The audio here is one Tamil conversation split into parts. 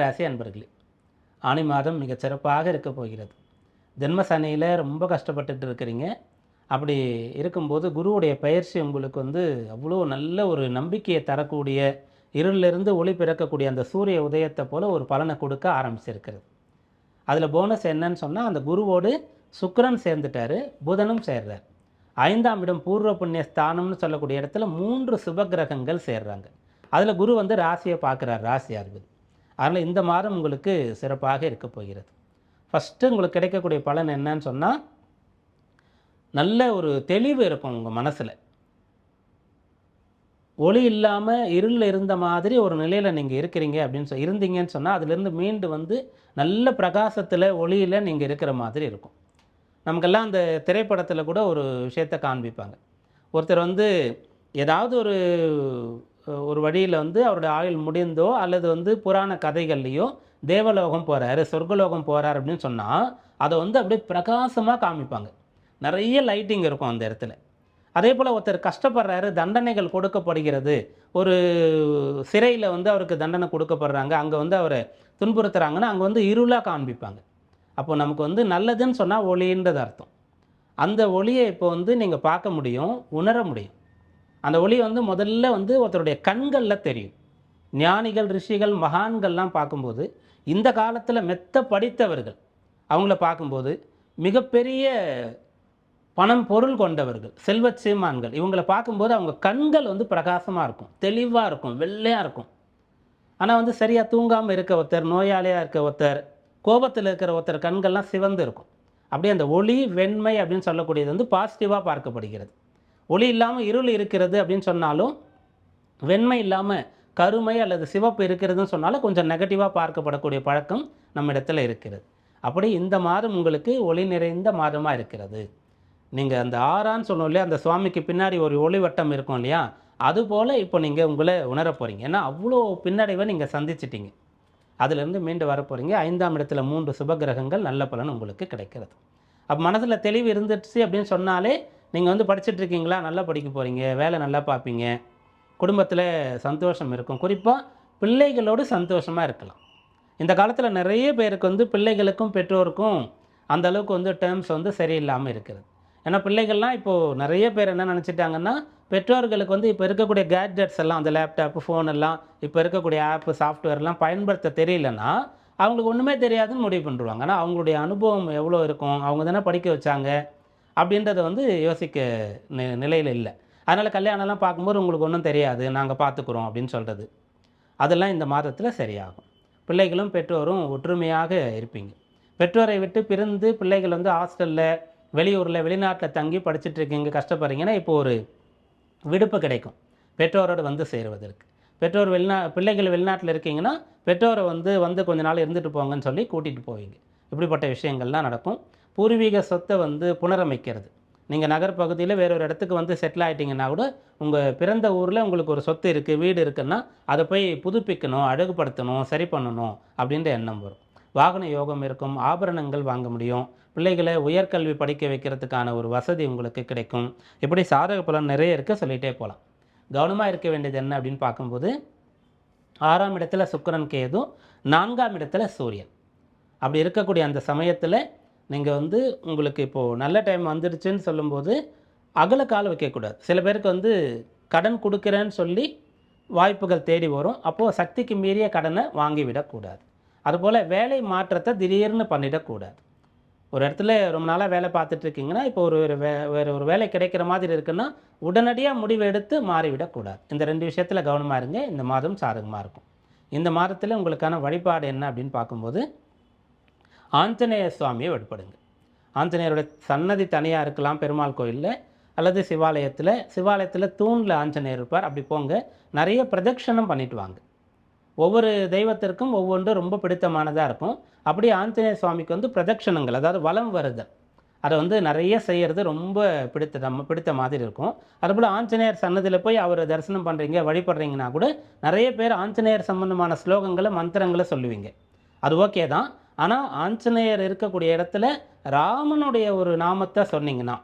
ராசி அன்பர்களே, ஆனி மாதம் மிகச் சிறப்பாக இருக்க போகிறது. ஜென்ம சனியில் ரொம்ப கஷ்டப்பட்டுட்டு இருக்கிறீங்க. அப்படி இருக்கும்போது குருவுடைய பயிற்சி உங்களுக்கு அவ்வளோ நல்ல ஒரு நம்பிக்கையை தரக்கூடிய, இருளிலிருந்து ஒளி பிறக்கக்கூடிய அந்த சூரிய உதயத்தை போல ஒரு பலனை கொடுக்க ஆரம்பிச்சிருக்கிறது. அதில் போனஸ் என்னன்னு சொன்னால், அந்த குருவோடு சுக்கிரன் சேர்ந்துட்டார், புதனும் சேர்றார். 5ஆம் இடம் பூர்வ புண்ணிய ஸ்தானம்னு சொல்லக்கூடிய இடத்துல 3 சுபகிரகங்கள் சேர்றாங்க. அதில் குரு ராசியை பார்க்குறார், ராசி அதிபதி. அதனால் இந்த மாதம் உங்களுக்கு சிறப்பாக இருக்க போகிறது. ஃபஸ்ட்டு உங்களுக்கு கிடைக்கக்கூடிய பலன் என்னன்னு சொன்னால், நல்ல ஒரு தெளிவு இருக்கும் உங்கள் மனசில். ஒளி இல்லாமல் இருளில் இருந்த மாதிரி ஒரு நிலையில் நீங்கள் இருக்கிறீங்க அப்படின்னு இருந்தீங்கன்னு சொன்னால், அதிலிருந்து மீண்டு நல்ல பிரகாசத்தில் ஒளியில் நீங்கள் இருக்கிற மாதிரி இருக்கும். நமக்கெல்லாம் அந்த திரைப்படத்தில் கூட ஒரு விஷயத்தை காண்பிப்பாங்க. ஒருத்தர் ஏதாவது ஒரு வழியில் அவருடைய ஆயுள் முடிந்தோ அல்லது புராண கதைகள்லையோ தேவலோகம் போகிறாரு, சொர்க்கலோகம் போகிறார் அப்படின்னு சொன்னால், அதை அப்படியே பிரகாசமாக காமிப்பாங்க. நிறைய லைட்டிங் இருக்கும் அந்த இடத்துல. அதே போல் ஒருத்தர் கஷ்டப்படுறாரு, தண்டனைகள் கொடுக்கப்படுகிறது, ஒரு சிறையில் அவருக்கு தண்டனை கொடுக்கப்படுறாங்க, அங்கே அவரை துன்புறுத்துறாங்கன்னா அங்கே இருளாக காண்பிப்பாங்க. அப்போ நமக்கு நல்லதுன்னு சொன்னால் ஒளின்றது அர்த்தம். அந்த ஒளியை இப்போ நீங்கள் பார்க்க முடியும், உணர முடியும். அந்த ஒளி முதல்ல ஒருத்தருடைய கண்களில் தெரியும். ஞானிகள், ரிஷிகள், மகான்கள்லாம் பார்க்கும்போது, இந்த காலத்தில் மெத்த படித்தவர்கள் அவங்கள பார்க்கும்போது, மிகப்பெரிய பணம் பொருள் கொண்டவர்கள், செல்வச் சீமான்கள், இவங்களை பார்க்கும்போது அவங்க கண்கள் பிரகாசமாக இருக்கும், தெளிவாக இருக்கும், வெள்ளையாக இருக்கும். ஆனால் சரியாக தூங்காமல் இருக்க ஒருத்தர், நோயாளியாக இருக்க ஒருத்தர், கோபத்தில் இருக்கிற ஒருத்தர் கண்கள்லாம் சிவந்து இருக்கும். அப்படியே அந்த ஒளி வெண்மை அப்படின்னு சொல்லக்கூடியது பாசிட்டிவாக பார்க்கப்படுகிறது. ஒளி இல்லாமல் இருள் இருக்கிறது அப்படின்னு சொன்னாலும், வெண்மை இல்லாமல் கருமை அல்லது சிவப்பு இருக்கிறதுன்னு சொன்னாலும் கொஞ்சம் நெகட்டிவாக பார்க்கப்படக்கூடிய பழக்கம் நம்ம இடத்துல இருக்கிறது. அப்படி இந்த மாதம் உங்களுக்கு ஒளி நிறைந்த மாதமாக இருக்கிறது. நீங்கள் அந்த ஆறான்னு சொன்னோம் இல்லையா, அந்த சுவாமிக்கு பின்னாடி ஒரு ஒளி வட்டம் இருக்கும் இல்லையா, அதுபோல் இப்போ நீங்கள் உங்களை உணர போகிறீங்க. ஏன்னா அவ்வளோ பின்னடைவை நீங்கள் சந்திச்சிட்டிங்க. அதிலிருந்து மீண்டு வர போகிறீங்க. 5ஆம் இடத்துல 3 சுபகிரகங்கள், நல்ல பலன் உங்களுக்கு கிடைக்கிறது. அப்போ மனசில் தெளிவு இருந்துச்சு அப்படின்னு சொன்னாலே, நீங்கள் படிச்சுட்ருக்கீங்களா, நல்லா படிக்க போகிறீங்க, வேலை நல்லா பார்ப்பீங்க, குடும்பத்தில் சந்தோஷம் இருக்கும். குறிப்பாக பிள்ளைகளோடு சந்தோஷமாக இருக்கலாம். இந்த காலத்தில் நிறைய பேருக்கு பிள்ளைகளுக்கும் பெற்றோருக்கும் அந்த அளவுக்கு டேர்ம்ஸ் சரியில்லாமல் இருக்கிறது. ஏன்னா பிள்ளைகள்லாம் இப்போது நிறைய பேர் என்ன நினச்சிட்டாங்கன்னா, பெற்றோர்களுக்கு இப்போ இருக்கக்கூடிய கேட்ஜெட்ஸ் எல்லாம், அந்த லேப்டாப்பு, ஃபோன் எல்லாம், இப்போ இருக்கக்கூடிய ஆப்பு, சாஃப்ட்வேர்லாம் பயன்படுத்த தெரியலன்னா அவங்களுக்கு ஒன்றுமே தெரியாதுன்னு முடிவு பண்ணிடுவாங்க. ஆனால் அவங்களுடைய அனுபவம் எவ்வளோ இருக்கும், அவங்க தானே படிக்க வச்சாங்க அப்படின்றத யோசிக்க நிலையில் இல்லை. அதனால் கல்யாணம்லாம் பார்க்கும்போது உங்களுக்கு ஒன்றும் தெரியாது, நாங்கள் பார்த்துக்குறோம் அப்படின்னு சொல்கிறது, அதெல்லாம் இந்த மாதத்தில் சரியாகும். பிள்ளைகளும் பெற்றோரும் ஒற்றுமையாக இருப்பீங்க. பெற்றோரை விட்டு பிரிந்து பிள்ளைகள் ஹாஸ்டலில், வெளியூரில், வெளிநாட்டில் தங்கி படிச்சுட்ருக்கீங்க, கஷ்டப்படுறீங்கன்னா இப்போ ஒரு விடுப்பு கிடைக்கும் பெற்றோரோடு சேருவதற்கு. பிள்ளைகள் வெளிநாட்டில் இருக்கீங்கன்னா பெற்றோரை கொஞ்ச நாள் இருந்துட்டு போங்கன்னு சொல்லி கூட்டிகிட்டு போவீங்க. இப்படிப்பட்ட விஷயங்கள்லாம் நடக்கும். பூர்வீக சொத்தை புனரமைக்கிறது. நீங்கள் நகர்பகுதியில் வேறொரு இடத்துக்கு செட்டில் ஆகிட்டிங்கன்னா கூட, உங்கள் பிறந்த ஊரில் உங்களுக்கு ஒரு சொத்து இருக்குது, வீடு இருக்குன்னா அதை போய் புதுப்பிக்கணும், அழகுபடுத்தணும், சரி பண்ணணும் அப்படின்ற எண்ணம் வரும். வாகன யோகம் இருக்கும், ஆபரணங்கள் வாங்க முடியும், பிள்ளைகளை உயர்கல்வி படிக்க வைக்கிறதுக்கான ஒரு வசதி உங்களுக்கு கிடைக்கும். இப்படி சாதக பலன் நிறைய இருக்க சொல்லிகிட்டே போகலாம். கவனமாக இருக்க வேண்டியது என்ன அப்படின்னு பார்க்கும்போது, 6ஆம் இடத்துல சுக்கிரன், கேது, 4ஆம் இடத்துல சூரியன். அப்படி இருக்கக்கூடிய அந்த சமயத்தில் நீங்கள் உங்களுக்கு இப்போது நல்ல டைம் வந்துடுச்சுன்னு சொல்லும்போது அகல கால் வைக்கக்கூடாது. சில பேருக்கு கடன் கொடுக்குறேன்னு சொல்லி வாய்ப்புகள் தேடி வரும். அப்போது சக்திக்கு மீறிய கடனை வாங்கிவிடக்கூடாது. அதுபோல் வேலை மாற்றத்தை திடீர்னு பண்ணிடக்கூடாது. ஒரு இடத்துல ரொம்ப நாளாக வேலை பார்த்துட்ருக்கீங்கன்னா, இப்போ வேறு ஒரு வேலை கிடைக்கிற மாதிரி இருக்குன்னா உடனடியாக முடிவு எடுத்து மாறிவிடக்கூடாது. இந்த 2 விஷயத்தில் கவனமாக இருங்க. இந்த மாதம் சாதகமாக இருக்கும். இந்த மாதத்தில் உங்களுக்கான வழிபாடு என்ன அப்படின்னு பார்க்கும்போது, ஆஞ்சநேய சுவாமியை வழிபடுங்க. ஆஞ்சநேயருடைய சன்னதி தனியாக இருக்கலாம் பெருமாள் கோயிலில், அல்லது சிவாலயத்தில் தூணில் ஆஞ்சநேயர் இருப்பார். அப்படி போங்க, நிறைய பிரதட்சணம் பண்ணிட்டு வாங்க. ஒவ்வொரு தெய்வத்திற்கும் ஒவ்வொன்று ரொம்ப பிடித்தமானதாக இருக்கும். அப்படி ஆஞ்சநேய சுவாமிக்கு பிரதட்சணங்கள், அதாவது வலம் வருதல், அதை நிறைய செய்கிறது ரொம்ப பிடித்த மாதிரி இருக்கும். அதுபோல் ஆஞ்சநேயர் சன்னதியில் போய் அவரை தரிசனம் பண்ணுறீங்க, வழிபடுறீங்கன்னா கூட நிறைய பேர் ஆஞ்சநேயர் சம்பந்தமான ஸ்லோகங்களை, மந்திரங்களை சொல்லுவீங்க. அது ஓகே தான். ஆனால் ஆஞ்சநேயர் இருக்கக்கூடிய இடத்துல ராமனுடைய ஒரு நாமத்தை சொன்னீங்கன்னா,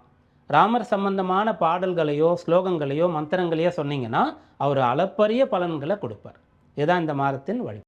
ராமர் சம்பந்தமான பாடல்களையோ, ஸ்லோகங்களையோ, மந்திரங்களையோ சொன்னீங்கன்னா அவர் அளப்பரிய பலன்களை கொடுப்பார். இதுதான் இந்த மாதத்தின் வழி.